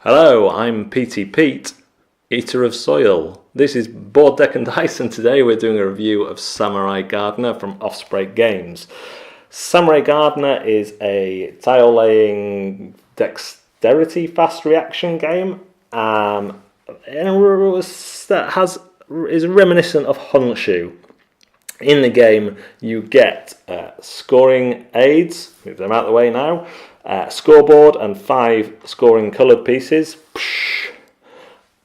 Hello, I'm PT Pete, Eater of Soil. This is Board Deck and Dice, and today we're doing a review of Samurai Gardener from Offsprite Games. Samurai Gardener is a tile-laying dexterity fast reaction game, and is reminiscent of Honshu. In the game, you get scoring aids, move them out of the way now, scoreboard and 5 scoring coloured pieces,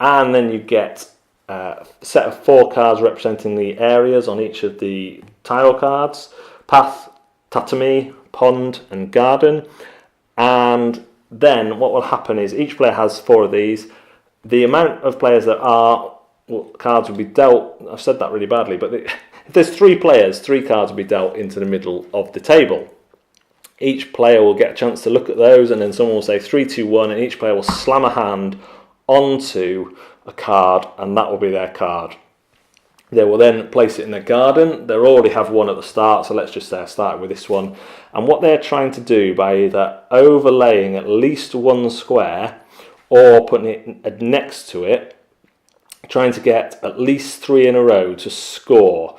and then you get a set of 4 cards representing the areas on each of the tile cards: path, tatami, pond and garden. And then what will happen is each player has 4 of these. The amount of players there are, cards will be dealt, I've said that really badly, but if there's 3 players, 3 cards will be dealt into the middle of the table. Each player will get a chance to look at those, and then someone will say 3, 2, 1, and each player will slam a hand onto a card, and that will be their card. They will then place it in their garden. They already have one at the start, so let's just say I started with this one. And what they're trying to do by either overlaying at least 1 square or putting it next to it, trying to get at least 3 in a row to score.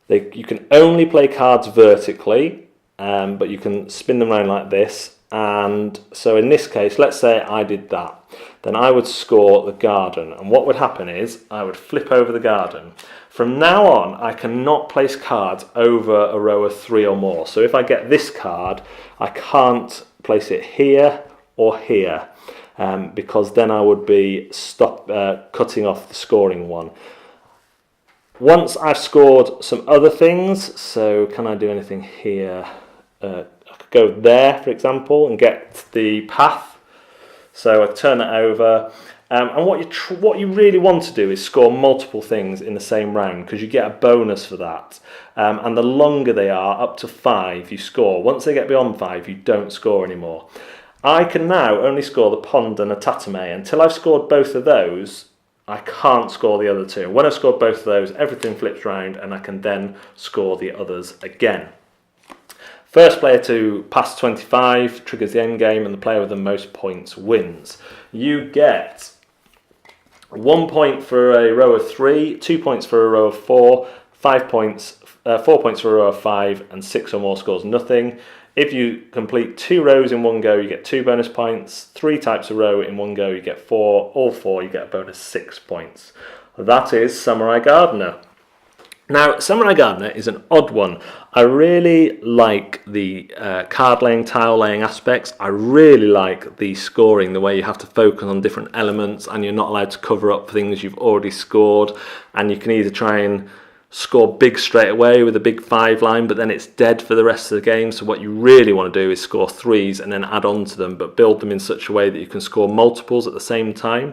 You can only play cards vertically, but you can spin them around like this. And so in this case, let's say I did that, then I would score the garden. And what would happen is I would flip over the garden. From now on, I cannot place cards over a row of 3 or more. So if I get this card, I can't place it here or here, because then I would be cutting off the scoring one. Once I've scored some other things, so can I do anything here? I could go there, for example, and get the path. So I turn it over, and what you really want to do is score multiple things in the same round, because you get a bonus for that. And the longer they are, up to 5, you score. Once they get beyond 5, you don't score anymore. I can now only score the pond and a tatame. Until I've scored both of those, I can't score the other 2. When I've scored both of those, everything flips round, and I can then score the others again. First player to pass 25 triggers the end game, and the player with the most points wins. You get 1 point for a row of 3, 2 points for a row of 4, 4 points for a row of 5, and 6 or more scores nothing. If you complete 2 rows in one go, you get 2 bonus points. 3 types of row in one go, you get 4. All 4, you get a bonus 6 points. That is Samurai Gardener. Now, Samurai Gardener is an odd one. I really like the card laying, tile laying aspects. I really like the scoring, the way you have to focus on different elements, and you're not allowed to cover up things you've already scored. And you can either try and score big straight away with a big 5 line, but then it's dead for the rest of the game. So what you really want to do is score 3s and then add on to them, but build them in such a way that you can score multiples at the same time.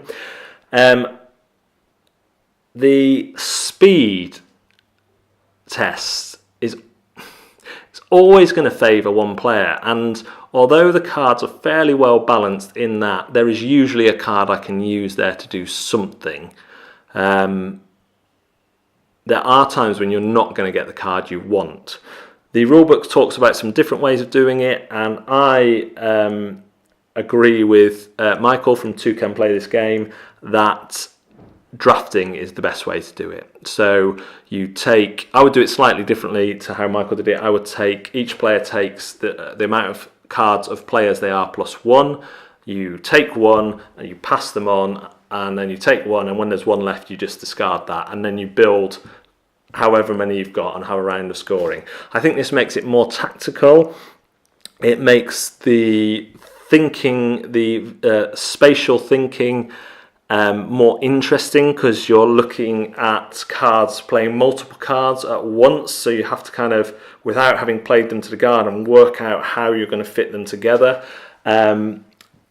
The speed test is always going to favour one player, and although the cards are fairly well balanced in that there is usually a card I can use there to do something, there are times when you're not going to get the card you want. The rulebook talks about some different ways of doing it, and I agree with Michael from Two Can Play This Game that drafting is the best way to do it. So I would do it slightly differently to how Michael did it. I would each player takes the amount of cards of players they are plus 1. You take 1 and you pass them on, and then you take 1, and when there's 1 left you just discard that, and then you build however many you've got and have a round of scoring. I think this makes it more tactical. It makes the thinking, the spatial thinking, more interesting, because you're looking at cards, playing multiple cards at once, so you have to kind of, without having played them to the garden, work out how you're going to fit them together.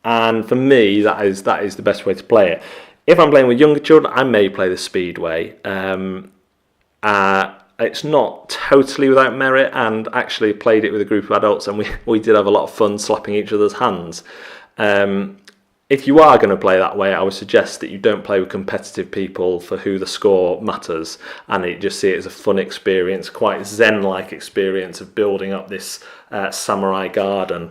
And for me, that is the best way to play it. If I'm playing with younger children, I may play the speed way. It's not totally without merit, and actually played it with a group of adults, and we did have a lot of fun slapping each other's hands. If you are going to play that way, I would suggest that you don't play with competitive people for who the score matters, and you just see it as a fun experience, quite zen-like experience of building up this samurai garden.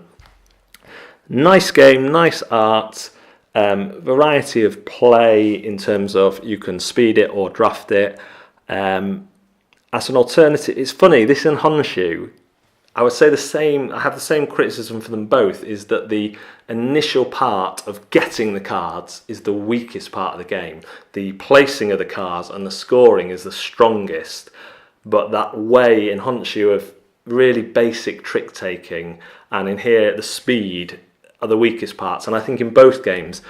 Nice game, nice art. Variety of play in terms of you can speed it or draft it. As an alternative, it's funny, this and Honshu, I would say the same, I have the same criticism for them both, is that the initial part of getting the cards is the weakest part of the game. The placing of the cards and the scoring is the strongest, but that way in Honshu of really basic trick taking, and in here the speed are the weakest parts, and I think in both games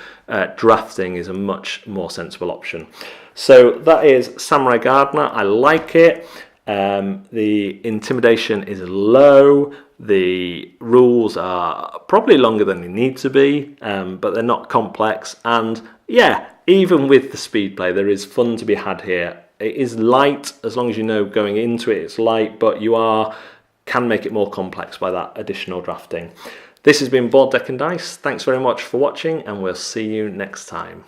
drafting is a much more sensible option. So that is Samurai Gardener. I like it. The intimidation is low, the rules are probably longer than they need to be, but they're not complex, and yeah, even with the speed play there is fun to be had here. It is light, as long as you know going into it it's light, but you can make it more complex by that additional drafting. This has been Board Deck and Dice. Thanks very much for watching, and we'll see you next time.